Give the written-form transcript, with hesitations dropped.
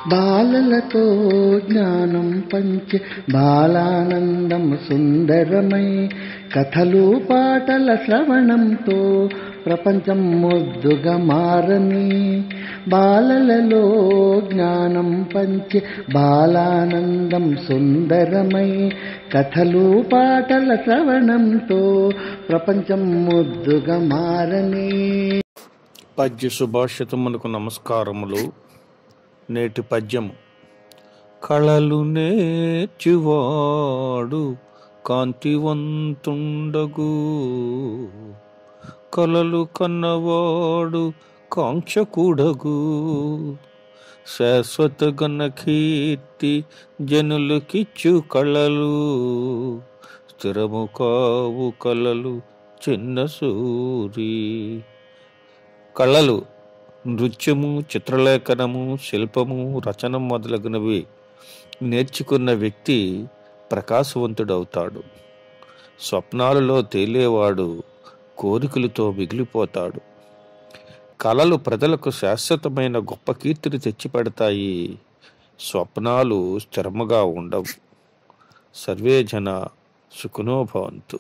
బాలలతో జ్ఞానం పంచే బాలానందం సుందరమై కథలు పాటల శ్రవణంతో ప్రపంచం ముద్దుగా మారని. బాలలలో జ్ఞానం పంచే బాలానందం సుందరమై కథలు పాటల శ్రవణంతో ప్రపంచం ముద్దుగా మారని. పద్య సుభాషితమునకు నమస్కారములు. నేటి పద్యము. కళలు నేర్చువాడు కాంతివంతుండగు, కలలు కన్నవాడు కాంక్షకుడగు. శాశ్వత గణ కీర్తి జనులకిచ్చు కళలు, స్థిరము కావు కళలు చిన్న సూరి. కళలు నృత్యము, చిత్రలేఖనము, శిల్పము, రచన మొదలగునవి నేర్చుకున్న వ్యక్తి ప్రకాశవంతుడవుతాడు. స్వప్నాలలో తేలేవాడు కోరికలతో మిగిలిపోతాడు. కళలు ప్రజలకు శాశ్వతమైన గొప్ప కీర్తిని తెచ్చిపెడతాయి. స్వప్నాలు స్థిరముగా ఉండవు. సర్వే జన సుఖినో భవంతు.